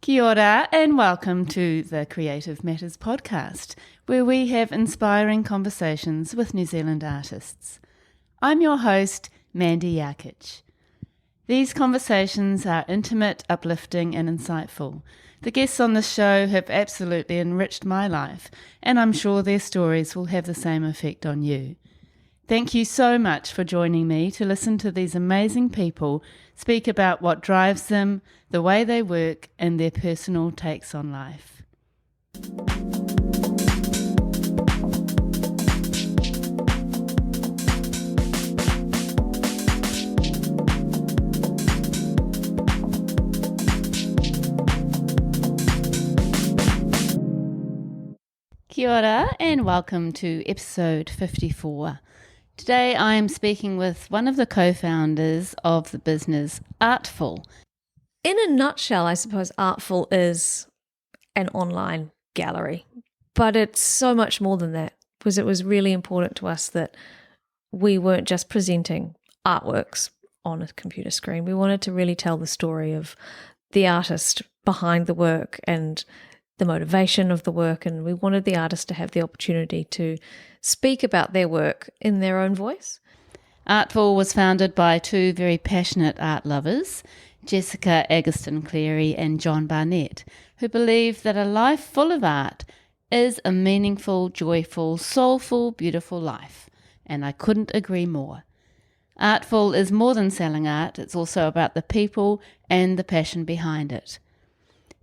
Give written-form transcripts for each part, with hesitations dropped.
Kia ora and welcome to the Creative Matters podcast, where we have inspiring conversations with New Zealand artists. I'm your host, Mandy Yarkich. These conversations are intimate, uplifting and insightful. The guests on the show have absolutely enriched my life, and I'm sure their stories will have the same effect on you. Thank you so much for joining me to listen to these amazing people speak about what drives them, the way they work, and their personal takes on life. Kia ora and welcome to episode 54. Today I am speaking with one of the co-founders of the business Artfull. In a nutshell, I suppose Artfull is an online gallery, but it's so much more than that, because it was really important to us that we weren't just presenting artworks on a computer screen. We wanted to really tell the story of the artist behind the work and the motivation of the work, and we wanted the artist to have the opportunity to speak about their work in their own voice. Artfull was founded by two very passionate art lovers, Jessica Agoston Cleary and John Barnett, who believe that a life full of art is a meaningful, joyful, soulful, beautiful life, and I couldn't agree more. Artfull is more than selling art, it's also about the people and the passion behind it.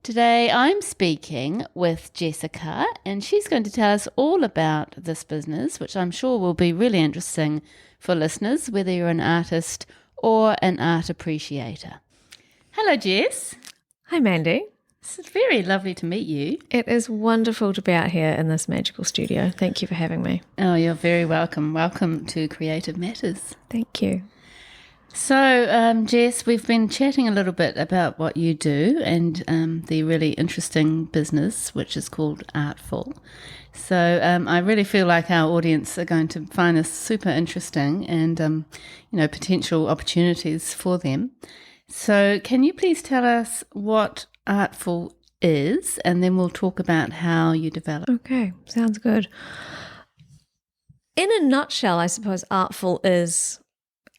Today I'm speaking with Jessica, and she's going to tell us all about this business, which I'm sure will be really interesting for listeners, whether you're an artist or an art appreciator. Hello, Jess. Hi, Mandy. It's very lovely to meet you. It is wonderful to be out here in this magical studio. Thank you for having me. Oh, you're very welcome. Welcome to Creative Matters. Thank you. So, Jess, we've been chatting a little bit about what you do and the really interesting business, which is called Artfull. So I really feel like our audience are going to find this super interesting and, potential opportunities for them. So can you please tell us what Artfull is, and then we'll talk about how you develop? Okay, sounds good. In a nutshell, I suppose Artfull is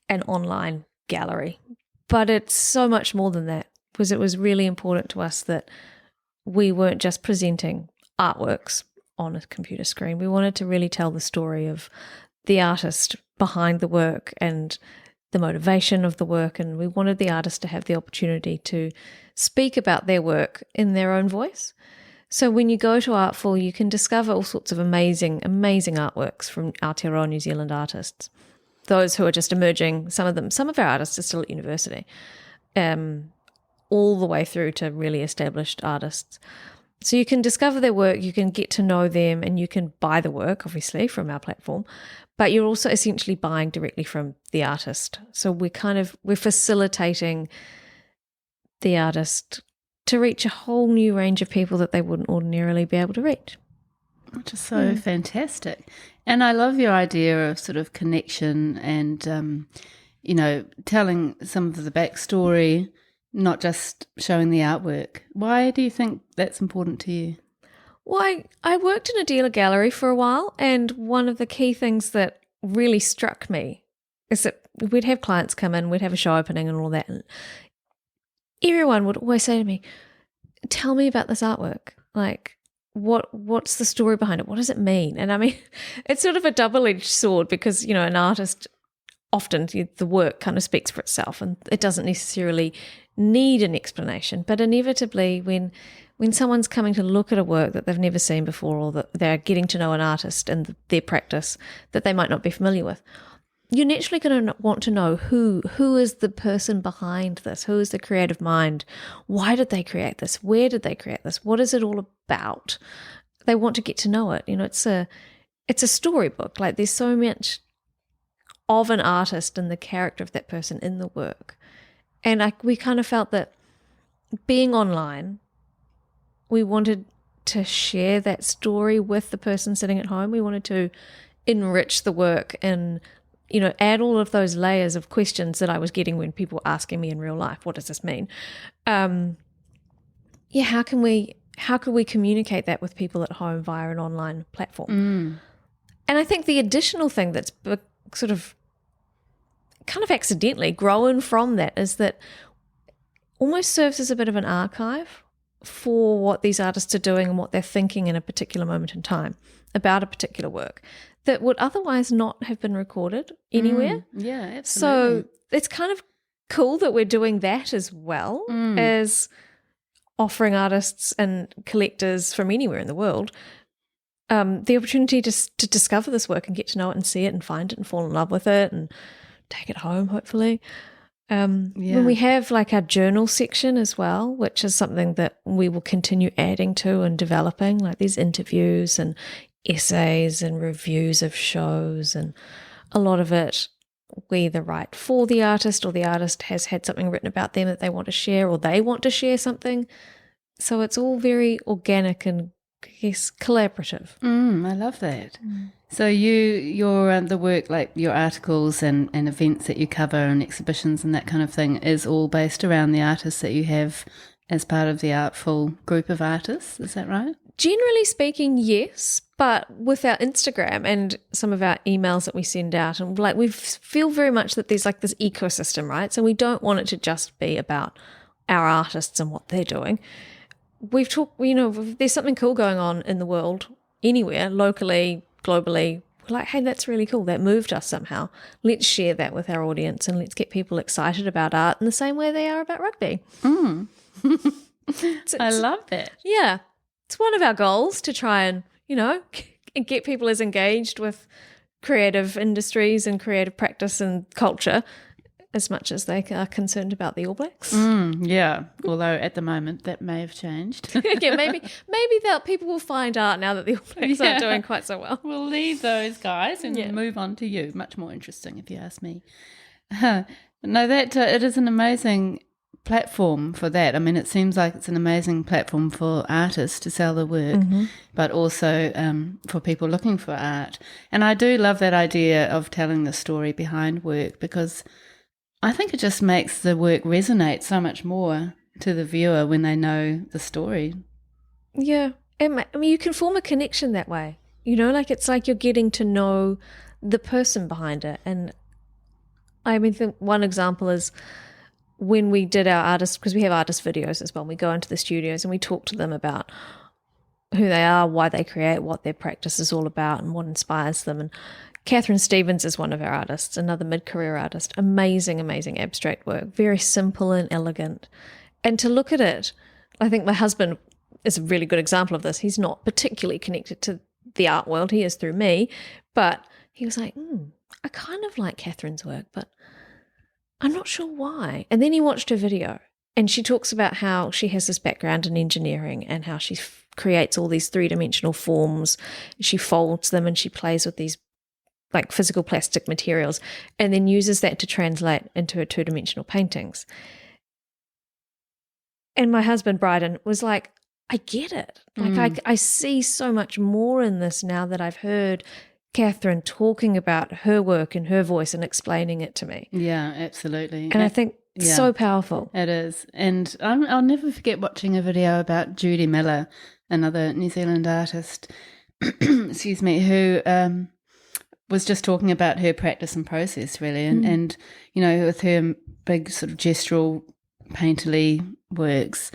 an online gallery, but it's so much more than that, because it was really important to us that we weren't just presenting artworks on a computer screen. We wanted to really tell the story of the artist behind the work and the motivation of the work, and we wanted the artist to have the opportunity to speak about their work in their own voice. So when you go to Artfull, you can discover all sorts of amazing artworks from Aotearoa New Zealand artists. Those who are just emerging, some of our artists are still at university, all the way through to really established artists. So you can discover their work, you can get to know them, and you can buy the work, obviously, from our platform, but you're also essentially buying directly from the artist. So we're facilitating the artist to reach a whole new range of people that they wouldn't ordinarily be able to reach. Which is so fantastic. And I love your idea of sort of connection and, telling some of the backstory, not just showing the artwork. Why do you think that's important to you? Well, I worked in a dealer gallery for a while, and one of the key things that really struck me is that we'd have clients come in, we'd have a show opening and all that, and everyone would always say to me, tell me about this artwork. Like, what's the story behind it? What does it mean? And I mean, it's sort of a double-edged sword because, an artist, often the work kind of speaks for itself and it doesn't necessarily need an explanation. But inevitably, when someone's coming to look at a work that they've never seen before, or that they're getting to know an artist and their practice that they might not be familiar with, you're naturally going to want to know who is the person behind this, who is the creative mind, why did they create this, where did they create this, what is it all about? They want to get to know it. It's a storybook. Like, there's so much of an artist and the character of that person in the work, and we kind of felt that being online, we wanted to share that story with the person sitting at home. We wanted to enrich the work and add all of those layers of questions that I was getting when people were asking me in real life, what does this mean? how could we communicate that with people at home via an online platform? And I think the additional thing that's sort of kind of accidentally grown from that is that almost serves as a bit of an archive for what these artists are doing and what they're thinking in a particular moment in time about a particular work that would otherwise not have been recorded anywhere. Yeah, absolutely. So it's kind of cool that we're doing that as well as offering artists and collectors from anywhere in the world the opportunity to discover this work and get to know it and see it and find it and fall in love with it and take it home, hopefully. When we have like our journal section as well, which is something that we will continue adding to and developing, like these interviews and essays and reviews of shows, and a lot of it we either write for the artist or the artist has had something written about them that they want to share or they want to share something. So it's all very organic and, I guess, collaborative. I love that. So your the work, like your articles and events that you cover and exhibitions and that kind of thing, is all based around the artists that you have as part of the Artfull group of artists, is that right? Generally speaking, yes, but with our Instagram and some of our emails that we send out, and like we feel very much that there's like this ecosystem, right? So we don't want it to just be about our artists and what they're doing. We've talked, if there's something cool going on in the world, anywhere, locally, globally, we're like, hey, that's really cool. That moved us somehow. Let's share that with our audience and let's get people excited about art in the same way they are about rugby. I love that. Yeah. It's one of our goals to try and, get people as engaged with creative industries and creative practice and culture as much as they are concerned about the All Blacks. Yeah, although at the moment that may have changed. Yeah, maybe that people will find art now that the All Blacks aren't doing quite so well. We'll leave those guys and move on to you. Much more interesting, if you ask me. No, that it is an amazing platform for that. I mean, it seems like it's an amazing platform for artists to sell their work, but also for people looking for art. And I do love that idea of telling the story behind work, because I think it just makes the work resonate so much more to the viewer when they know the story. Yeah. I mean, you can form a connection that way. Like it's like you're getting to know the person behind it. And I mean, one example is when we did our artist, because we have artist videos as well, we go into the studios and we talk to them about who they are, why they create, what their practice is all about and what inspires them. And Catherine Stevens is one of our artists, another mid-career artist. Amazing, amazing abstract work, very simple and elegant. And to look at it, I think my husband is a really good example of this. He's not particularly connected to the art world. He is through me. But he was like, I kind of like Catherine's work, but I'm not sure why. And then he watched her video and she talks about how she has this background in engineering and how she creates all these three-dimensional forms. She folds them and she plays with these like physical plastic materials and then uses that to translate into her two-dimensional paintings. And my husband, Bryden, was like, I get it. Like I see so much more in this now that I've heard Catherine talking about her work in her voice and explaining it to me. Yeah, absolutely. And I think it's so powerful. It is. And I'll never forget watching a video about Judy Miller, another New Zealand artist, excuse me, who was just talking about her practice and process, really. And with her big sort of gestural painterly works,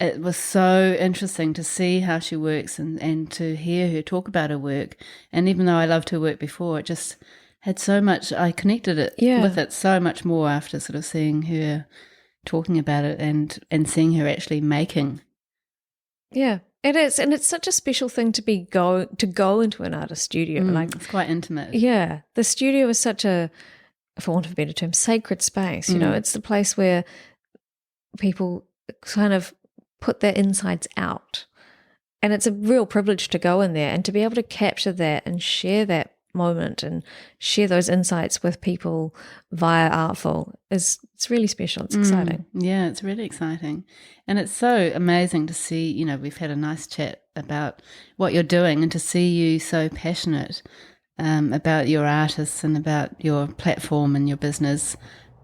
it was so interesting to see how she works and to hear her talk about her work. And even though I loved her work before, it just had so much, I connected it with it so much more after sort of seeing her talking about it and seeing her actually making. Yeah, it is. And it's such a special thing to go into an artist studio. It's quite intimate. Yeah. The studio is such a, for want of a better term, sacred space. It's the place where people kind of put their insides out. And it's a real privilege to go in there and to be able to capture that and share that moment and share those insights with people via Artfull it's really special. It's exciting. Yeah, it's really exciting. And it's so amazing to see, we've had a nice chat about what you're doing and to see you so passionate about your artists and about your platform and your business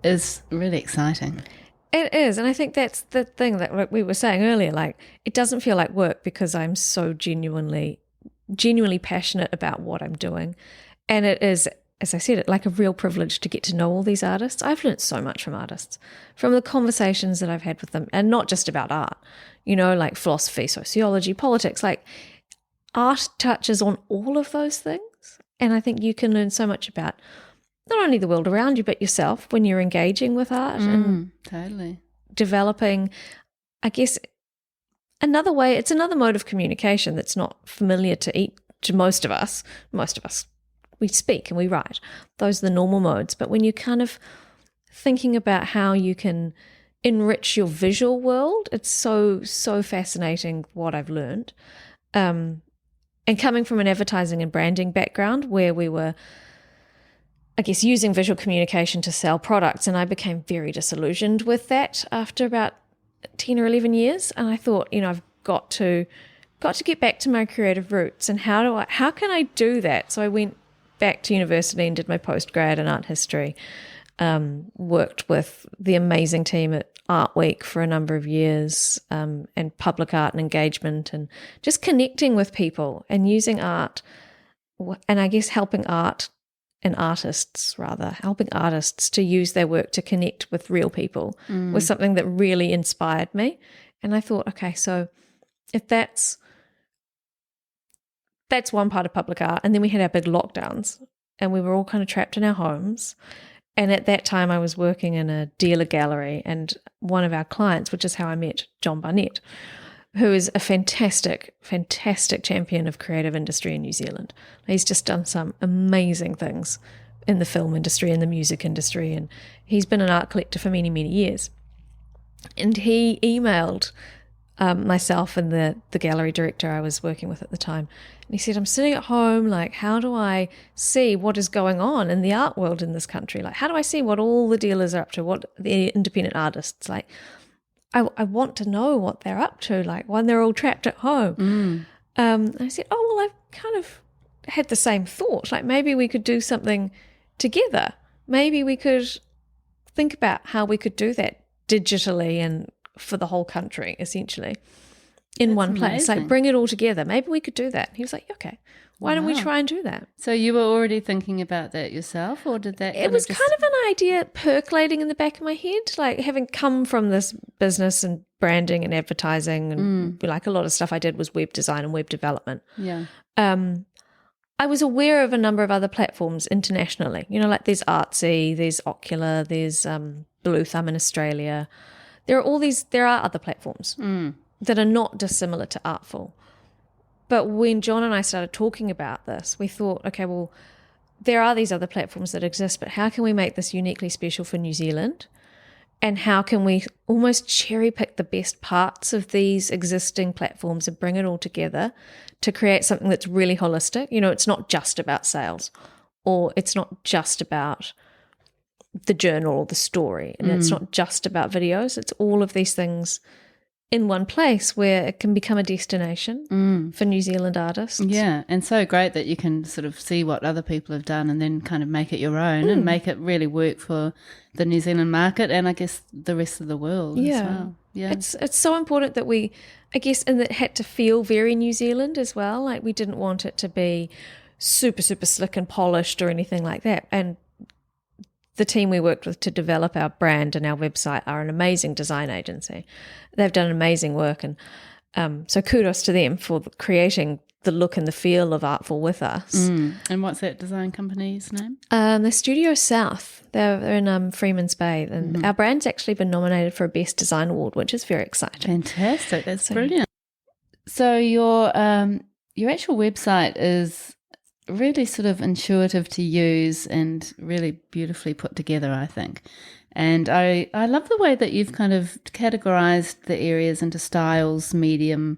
is really exciting. It is, and I think that's the thing that like we were saying earlier, like it doesn't feel like work because I'm so genuinely passionate about what I'm doing. And it is, as I said, like a real privilege to get to know all these artists. I've learned so much from artists, from the conversations that I've had with them, and not just about art, like philosophy, sociology, politics, like art touches on all of those things. And I think you can learn so much about not only the world around you, but yourself when you're engaging with art and totally developing, I guess, another way. It's another mode of communication that's not familiar to most of us. Most of us, we speak and we write. Those are the normal modes. But when you're kind of thinking about how you can enrich your visual world, it's so fascinating what I've learned. And coming from an advertising and branding background where we were, I guess, using visual communication to sell products, and I became very disillusioned with that after about 10 or 11 years. And I thought, I've got to get back to my creative roots, and how can I do that? So I went back to university and did my postgrad in art history, worked with the amazing team at Art Week for a number of years, and public art and engagement, and just connecting with people and using art, and I guess helping artists to use their work to connect with real people was something that really inspired me. And I thought, okay, so if that's one part of public art, and then we had our big lockdowns and we were all kind of trapped in our homes. And at that time I was working in a dealer gallery, and one of our clients, which is how I met John Barnett, who is a fantastic champion of creative industry in New Zealand. He's just done some amazing things in the film industry and the music industry, and he's been an art collector for many, many years. And he emailed myself and the gallery director I was working with at the time, and he said, I'm sitting at home, like, how do I see what is going on in the art world in this country? Like, how do I see what all the dealers are up to, what the independent artists, like, I want to know what they're up to, like when they're all trapped at home. I said, oh, well, I've kind of had the same thought. Like maybe we could do something together. Maybe we could think about how we could do that digitally and for the whole country, essentially, in one place. Like bring it all together. Maybe we could do that. He was like, okay, why don't we try and do that? So you were already thinking about that yourself, or did that? It was kind of an idea percolating in the back of my head, like having come from this business and branding and advertising, and like a lot of stuff I did was web design and web development. Yeah. I was aware of a number of other platforms internationally. Like there's Artsy, there's Ocular, there's Blue Thumb in Australia. There are other platforms that are not dissimilar to Artfull. But when John and I started talking about this, we thought, okay, well, there are these other platforms that exist, but how can we make this uniquely special for New Zealand? And how can we almost cherry pick the best parts of these existing platforms and bring it all together to create something that's really holistic? It's not just about sales, or it's not just about the journal or the story, and it's not just about videos. It's all of these things in one place where it can become a destination for New Zealand artists. Yeah, and so great that you can sort of see what other people have done and then kind of make it your own and make it really work for the New Zealand market and I guess the rest of the world as well. Yeah, it's so important that we, I guess, and it had to feel very New Zealand as well. Like we didn't want it to be super, super slick and polished or anything like that. And the team we worked with to develop our brand and our website are an amazing design agency. They've done amazing work, and so kudos to them for creating the look and the feel of Artfull with us. And what's that design company's name? The Studio South. They're in Freeman's Bay, and our brand's actually been nominated for a Best Design Award, which is very exciting. Fantastic! That's brilliant. So your actual website is really sort of intuitive to use and really beautifully put together, I think. And I love the way that you've kind of categorized the areas into styles, medium,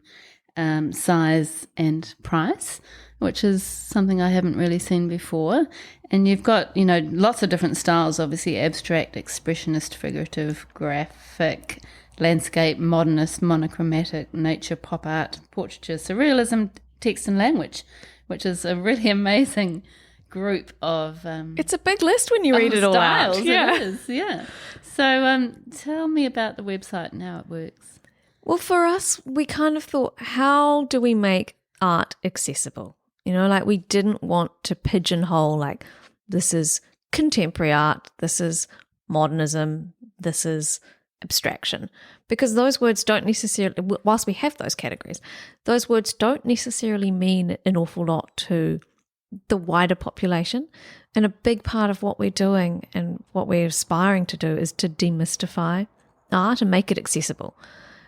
size and price, which is something I haven't really seen before. And you've got, lots of different styles, obviously abstract, expressionist, figurative, graphic, landscape, modernist, monochromatic, nature, pop art, portraiture, surrealism, text and language, which is a really amazing group of It's a big list when you read it all styles. out. Yeah. It is, yeah. So tell me about the website and how it works. Well, for us, we kind of thought, how do we make art accessible? You know, like we didn't want to pigeonhole like this is contemporary art, this is modernism, this is abstraction, because those words don't necessarily, whilst we have those categories, those words don't necessarily mean an awful lot to the wider population. And a big part of what we're doing and what we're aspiring to do is to demystify art and make it accessible.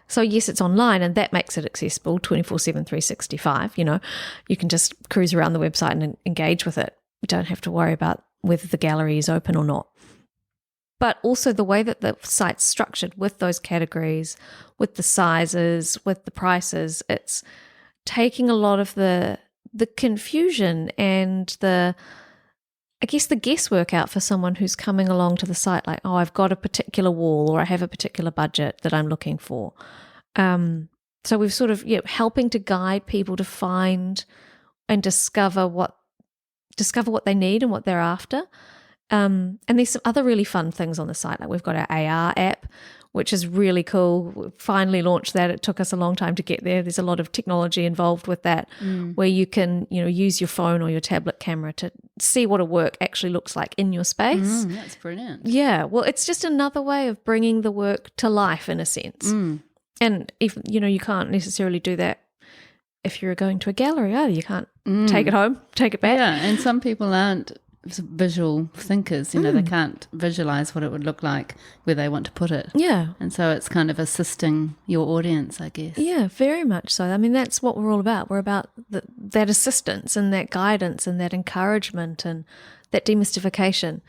So yes, it's online, and that makes it accessible 24/7, 365. You know, you can just cruise around the website and engage with it. You don't have to worry about whether the gallery is open or not. But also the way that the site's structured with those categories, with the sizes, with the prices, it's taking a lot of the confusion and the guesswork out for someone who's coming along to the site like, oh, I've got a particular wall or I have a particular budget that I'm looking for. So we've sort of helping to guide people to find and discover what they need and what they're after. And there's some other really fun things on the site. Like we've got our AR app, which is really cool. We finally launched that. It took us a long time to get there. There's a lot of technology involved with that, where you can, use your phone or your tablet camera to see what a work actually looks like in your space. That's brilliant. Yeah. Well, it's just another way of bringing the work to life in a sense. And if, you can't necessarily do that if you're going to a gallery either. You can't take it home, take it back. Yeah, and some people aren't visual thinkers, they can't visualize what it would look like where they want to put it. Yeah. And so it's kind of assisting your audience, I guess. Yeah, very much so. I mean, that's what we're all about. We're about that assistance and that guidance and that encouragement and that demystification.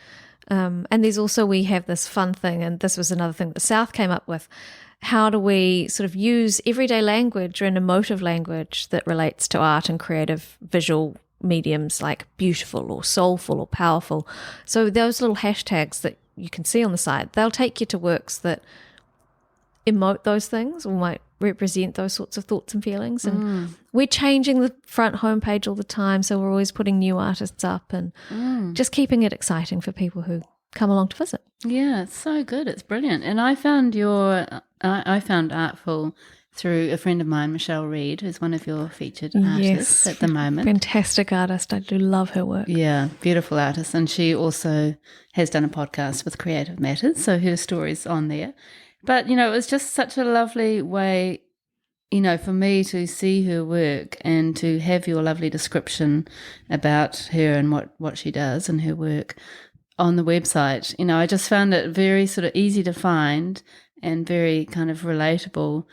And there's also, we have this fun thing, and this was another thing that South came up with. How do we sort of use everyday language and emotive language that relates to art and creative visual mediums like beautiful or soulful or powerful? So those little hashtags that you can see on the site, they'll take you to works that emote those things or might represent those sorts of thoughts and feelings. And we're changing the front homepage all the time, so we're always putting new artists up and just keeping it exciting for people who come along to visit. Yeah, it's so good. It's brilliant. And I found I found Artfull through a friend of mine, Michelle Reed, who's one of your featured artists at the moment. Fantastic artist. I do love her work. Yeah, beautiful artist. And she also has done a podcast with Creative Matters, so her story's on there. But, it was just such a lovely way, for me to see her work and to have your lovely description about her and what she does and her work on the website. I just found it very sort of easy to find and very kind of relatable.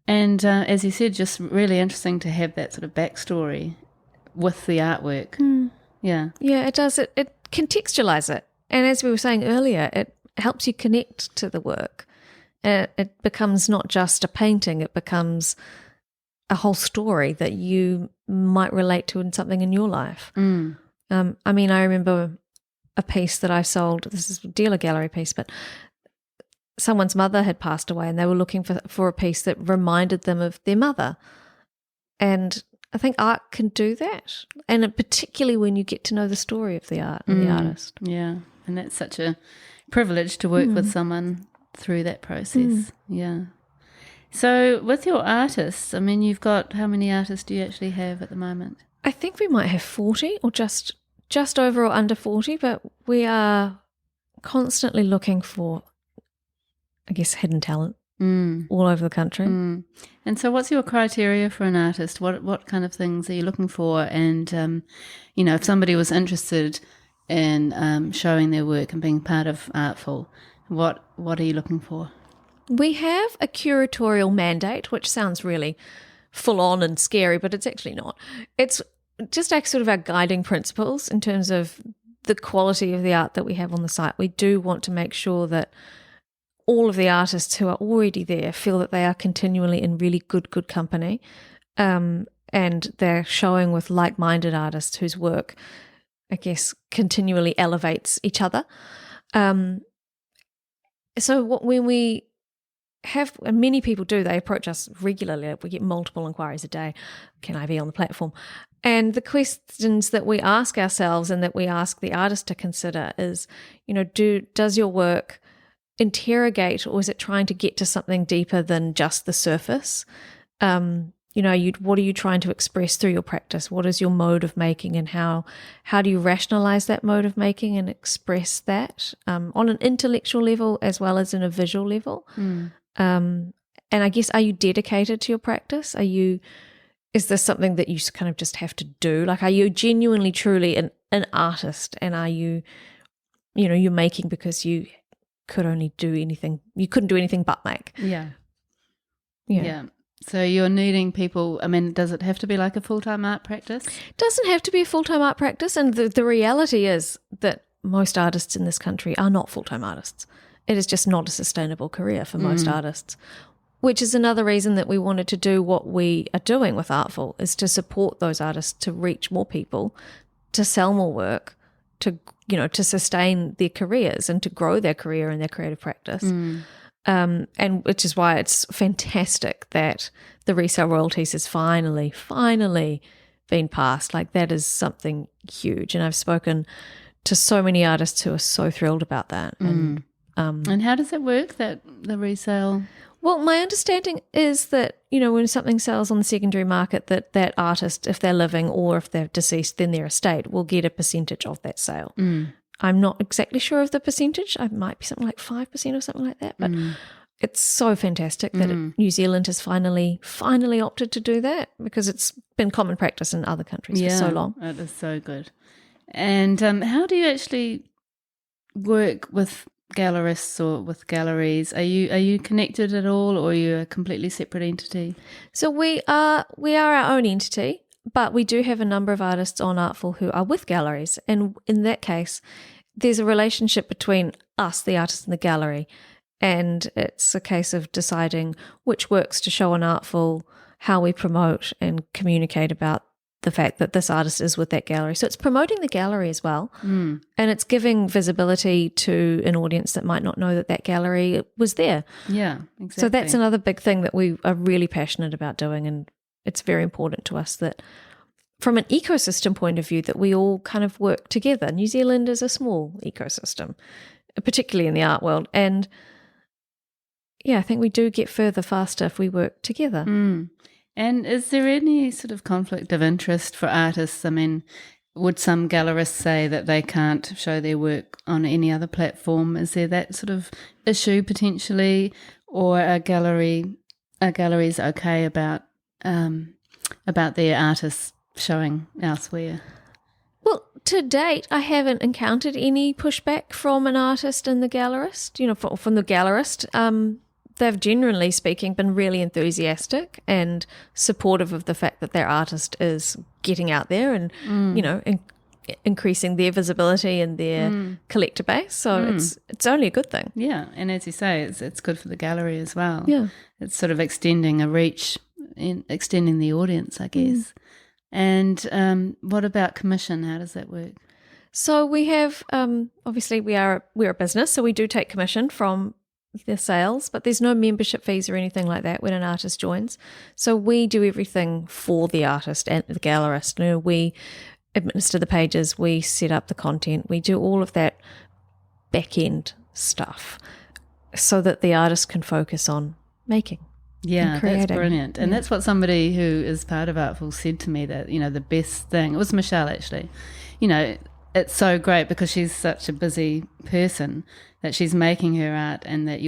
And as you said, just really interesting to have that sort of backstory with the artwork. Yeah. Yeah, it does. It contextualize it. And as we were saying earlier, it helps you connect to the work. It becomes not just a painting, it becomes a whole story that you might relate to in something in your life. I remember a piece that I sold. This is a dealer gallery piece, but someone's mother had passed away and they were looking for a piece that reminded them of their mother. And I think art can do that, and particularly when you get to know the story of the art and the artist. Yeah, and that's such a privilege to work with someone through that process. Yeah. So with your artists, you've got, how many artists do you actually have at the moment? I think we might have 40 or just over or under 40, but we are constantly looking for, I guess, hidden talent all over the country. And so what's your criteria for an artist? What kind of things are you looking for? And, if somebody was interested in showing their work and being part of Artfull, what are you looking for? We have a curatorial mandate, which sounds really full on and scary, but it's actually not. It's just sort of our guiding principles in terms of the quality of the art that we have on the site. We do want to make sure that all of the artists who are already there feel that they are continually in really good company, and they're showing with like-minded artists whose work, I guess, continually elevates each other. So when we have, and many people do, they approach us regularly. We get multiple inquiries a day. Can I be on the platform? And the questions that we ask ourselves and that we ask the artist to consider is, does your work interrogate, or is it trying to get to something deeper than just the surface? What are you trying to express through your practice? What is your mode of making, and how do you rationalize that mode of making and express that on an intellectual level as well as in a visual level? And I guess, are you dedicated to your practice? Is this something that you kind of just have to do? Like, are you genuinely, truly an artist, and are you're making because you couldn't do anything but make? Yeah. So you're needing people, does it have to be like a full-time art practice? It doesn't have to be a full-time art practice, and the reality is that most artists in this country are not full-time artists. It is just not a sustainable career for most artists, which is another reason that we wanted to do what we are doing with Artfull, is to support those artists to reach more people, to sell more work, to sustain their careers and to grow their career and their creative practice. And which is why it's fantastic that the resale royalties has finally been passed. Like, that is something huge. And I've spoken to so many artists who are so thrilled about that. And how does it work, the resale? Well, my understanding is that, when something sells on the secondary market, that artist, if they're living or if they're deceased, then their estate will get a percentage of that sale. I'm not exactly sure of the percentage. It might be something like 5% or something like that. But it's so fantastic that New Zealand has finally opted to do that, because it's been common practice in other countries for so long. It is so good. And how do you actually work with gallerists or with galleries? Are you connected at all, or are you a completely separate entity? So we are our own entity. But we do have a number of artists on Artfull who are with galleries. And in that case, there's a relationship between us, the artist, and the gallery. And it's a case of deciding which works to show on Artfull, how we promote and communicate about the fact that this artist is with that gallery. So it's promoting the gallery as well. And it's giving visibility to an audience that might not know that gallery was there. Yeah, exactly. So that's another big thing that we are really passionate about doing, and it's very important to us that from an ecosystem point of view that we all kind of work together. New Zealand is a small ecosystem, particularly in the art world. And I think we do get further faster if we work together. And is there any sort of conflict of interest for artists? Would some gallerists say that they can't show their work on any other platform? Is there that sort of issue potentially, or are galleries okay about their artists showing elsewhere? Well, to date, I haven't encountered any pushback from an artist and the gallerist. From the gallerist, they've generally speaking been really enthusiastic and supportive of the fact that their artist is getting out there and increasing their visibility and their collector base. So it's only a good thing. Yeah, and as you say, it's good for the gallery as well. Yeah, it's sort of extending a reach, extending the audience, I guess. And what about commission? How does that work? So we have obviously we're a business, so we do take commission from the sales, but there's no membership fees or anything like that when an artist joins. So we do everything for the artist and the gallerist. We administer the pages, we set up the content, we do all of that back end stuff so that the artist can focus on making. Yeah, that's brilliant. And that's what somebody who is part of Artfull said to me, that, the best thing, it was Michelle actually, it's so great because she's such a busy person that she's making her art, and that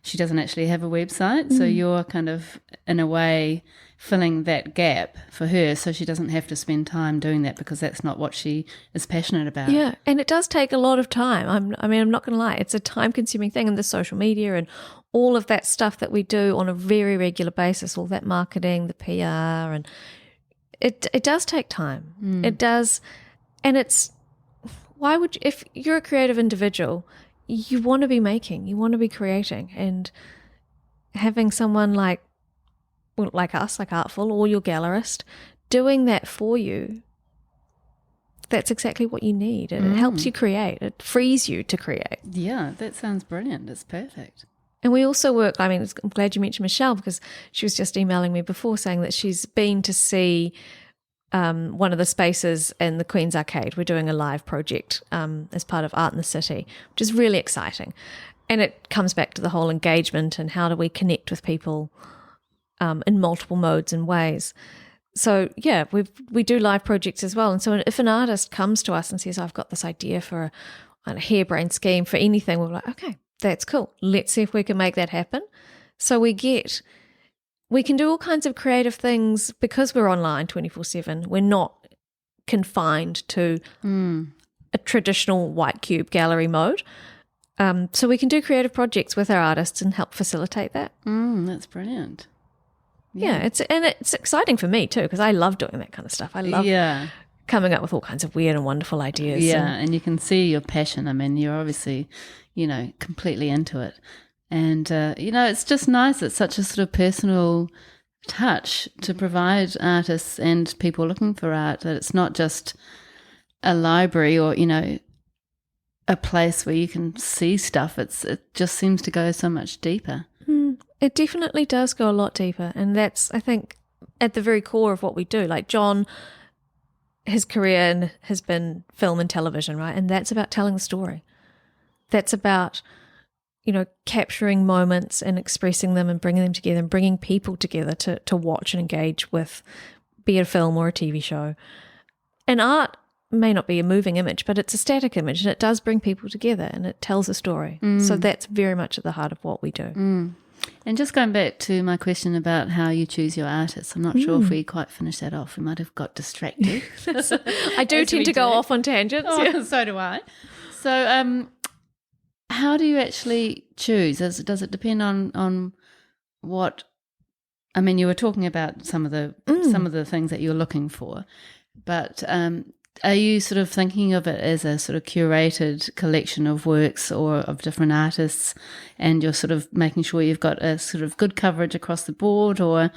she doesn't actually have a website. So you're kind of, in a way, filling that gap for her, so she doesn't have to spend time doing that, because that's not what she is passionate about. Yeah, and it does take a lot of time. I'm not going to lie. It's a time-consuming thing, and the social media and all of that stuff that we do on a very regular basis, all that marketing, the PR, and it does take time. It does, and it's, if you're a creative individual, you want to be making, you want to be creating, and having someone like us, like Artfull, or your gallerist, doing that for you, that's exactly what you need. It helps you create. It frees you to create. Yeah, that sounds brilliant. It's perfect. And we also work, I'm glad you mentioned Michelle, because she was just emailing me before saying that she's been to see one of the spaces in the Queen's Arcade. We're doing a live project as part of Art in the City, which is really exciting. And it comes back to the whole engagement and how do we connect with people in multiple modes and ways. So, yeah, we do live projects as well. And so if an artist comes to us and says, I've got this idea for a harebrained scheme for anything, we're like, okay, that's cool. Let's see if we can make that happen. So we can do all kinds of creative things because we're online 24/7. We're not confined to a traditional white cube gallery mode. So we can do creative projects with our artists and help facilitate that. That's brilliant. Yeah, it's exciting for me too because I love doing that kind of stuff. I love coming up with all kinds of weird and wonderful ideas. Yeah, and you can see your passion. I mean, you're obviously, completely into it. And, it's just nice. It's such a sort of personal touch to provide artists and people looking for art, that it's not just a library or, a place where you can see stuff. It just seems to go so much deeper. It definitely does go a lot deeper. And that's, I think, at the very core of what we do. Like John, his career has been film and television, right? And that's about telling the story. That's about, capturing moments and expressing them and bringing them together and bringing people together to watch and engage with, be it a film or a TV show. And art may not be a moving image, but it's a static image, and it does bring people together and it tells a story. So that's very much at the heart of what we do. And just going back to my question about how you choose your artists, I'm not sure if we quite finished that off. We might have got distracted. I do tend to go off on tangents. Oh, yeah. So do I. So how do you actually choose? Does it depend on what? I mean, you were talking about some of the things that you're looking for, but are you sort of thinking of it as a sort of curated collection of works or of different artists, and you're sort of making sure you've got a sort of good coverage across the board, or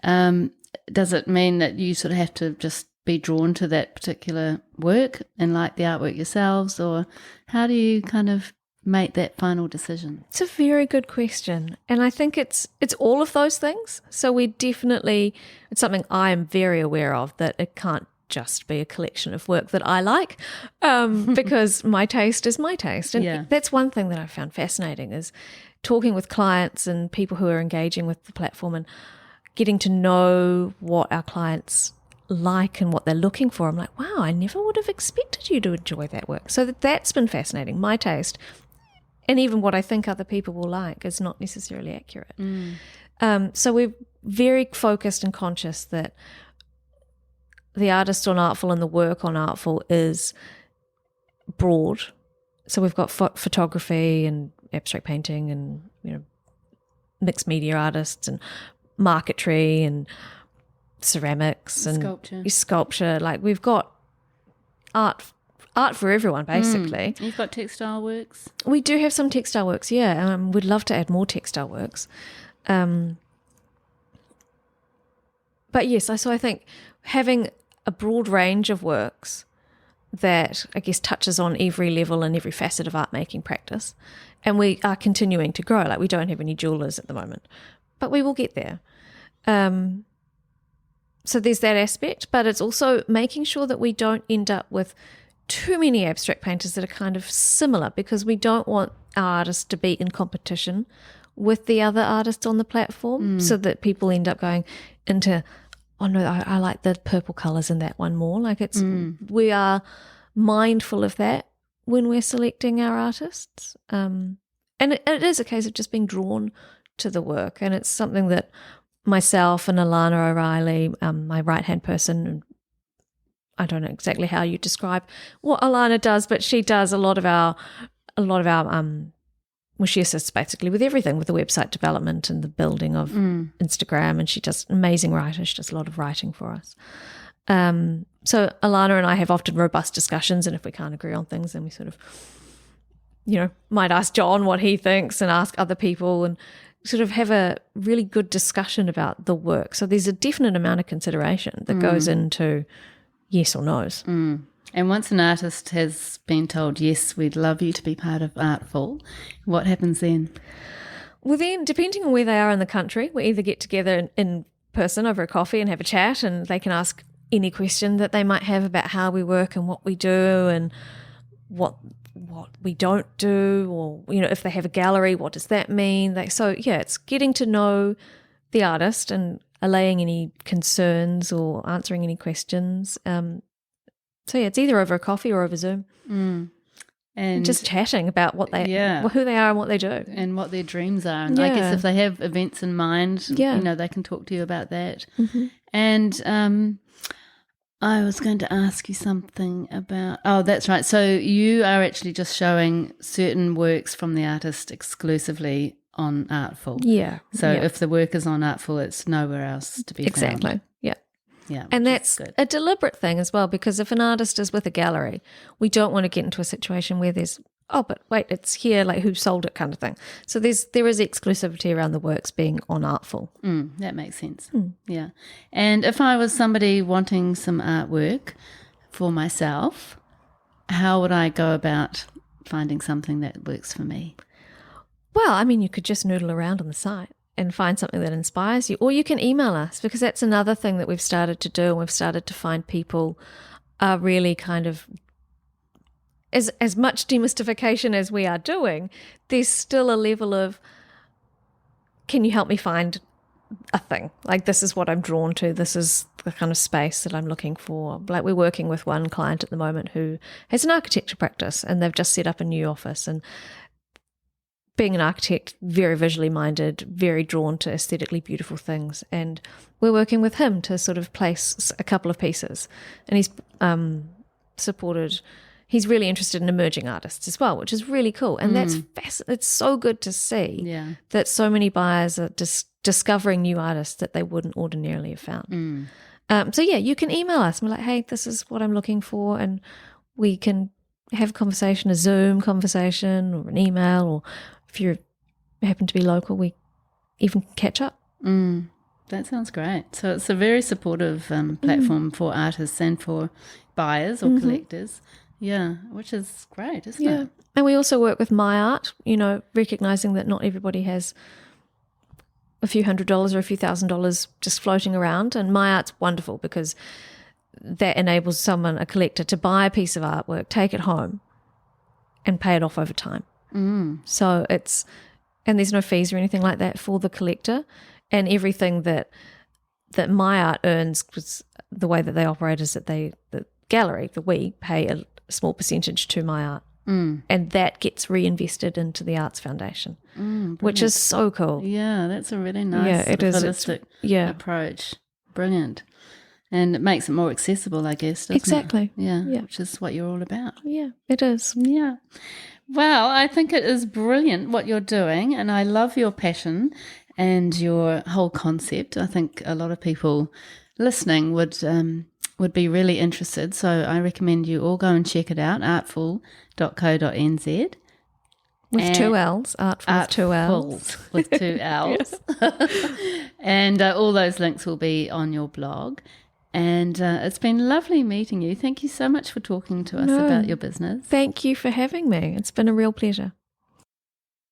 does it mean that you sort of have to just be drawn to that particular work and like the artwork yourselves, or how do you kind of make that final decision? It's a very good question. And I think it's all of those things. So it's something I am very aware of, that it can't just be a collection of work that I like, because my taste is my taste. And that's one thing that I found fascinating, is talking with clients and people who are engaging with the platform and getting to know what our clients like and what they're looking for. I'm like, wow, I never would have expected you to enjoy that work. So that's been fascinating. My taste, and even what I think other people will like, is not necessarily accurate. So we're very focused and conscious that the artist on Artfull and the work on Artfull is broad. So we've got photography and abstract painting and mixed media artists and marquetry and ceramics and sculpture. Like, we've got art for everyone, basically. You've got textile works? We do have some textile works, yeah. We'd love to add more textile works. But yes, so I think having a broad range of works that, I guess, touches on every level and every facet of art making practice. And we are continuing to grow. Like, we don't have any jewelers at the moment, but we will get there. So there's that aspect, but it's also making sure that we don't end up with too many abstract painters that are kind of similar, because we don't want our artists to be in competition with the other artists on the platform, so that people end up going into, oh no, I like the purple colours in that one more. Like, we are mindful of that when we're selecting our artists. And it is a case of just being drawn to the work. And it's something that myself and Alana O'Reilly, my right-hand person, and I don't know exactly how you describe what Alana does, but she does a lot of our well, she assists basically with everything, with the website development and the building of Instagram, and she does amazing writing. She does a lot of writing for us. So Alana and I have often robust discussions, and if we can't agree on things, then we sort of, might ask John what he thinks and ask other people and sort of have a really good discussion about the work. So there's a definite amount of consideration that goes into yes or no's. And once an artist has been told, yes, we'd love you to be part of Artfull, what happens then? Well, then, depending on where they are in the country, we either get together in person over a coffee and have a chat, and they can ask any question that they might have about how we work and what we do and what we don't do, or if they have a gallery, what does that mean? It's getting to know the artist and allaying any concerns or answering any questions. It's either over a coffee or over Zoom. And just chatting about who they are and what they do. And what their dreams are. And I guess if they have events in mind, they can talk to you about that. Mm-hmm. And I was going to ask you something about, that's right. So you are actually just showing certain works from the artist exclusively on Artfull. Yeah. So if the work is on Artfull, it's nowhere else to be found. Exactly. Yeah. Yeah. And that's a deliberate thing as well, because if an artist is with a gallery, we don't want to get into a situation where there's, but wait, it's here, like who sold it kind of thing. So there is exclusivity around the works being on Artfull. That makes sense. Yeah. And if I was somebody wanting some artwork for myself, how would I go about finding something that works for me? Well, I mean, you could just noodle around on the site and find something that inspires you. Or you can email us, because that's another thing that we've started to do, and we've started to find people are really kind of, as much demystification as we are doing, there's still a level of, can you help me find a thing? Like, this is what I'm drawn to. This is the kind of space that I'm looking for. Like, we're working with one client at the moment who has an architecture practice, and they've just set up a new office, and being an architect, very visually minded, very drawn to aesthetically beautiful things. And we're working with him to sort of place a couple of pieces. And he's he's really interested in emerging artists as well, which is really cool. And that's it's so good to see that so many buyers are discovering new artists that they wouldn't ordinarily have found. You can email us and be like, hey, this is what I'm looking for. And we can have a conversation, a Zoom conversation or an email, or if you happen to be local, we even catch up. That sounds great. So it's a very supportive platform for artists and for buyers or collectors. Yeah, which is great, isn't it? And we also work with My Art, recognising that not everybody has a few $100s or a few $1,000s just floating around. And My Art's wonderful because that enables a collector, to buy a piece of artwork, take it home and pay it off over time. So and there's no fees or anything like that for the collector, and everything that My Art earns, because the way that they operate is that the gallery, we pay a small percentage to My Art, and that gets reinvested into the Arts Foundation, which is so cool. Yeah, that's a really nice holistic approach. Brilliant. And it makes it more accessible, I guess, doesn't it? Yeah, which is what you're all about. Yeah, it is. Yeah. Well, I think it is brilliant what you're doing, and I love your passion and your whole concept. I think a lot of people listening would be really interested, so I recommend you all go and check it out, artfull.co.nz. With 2 L's, Artfull with 2 L's. And all those links will be on your blog. And it's been lovely meeting you. Thank you so much for talking to us about your business. Thank you for having me. It's been a real pleasure.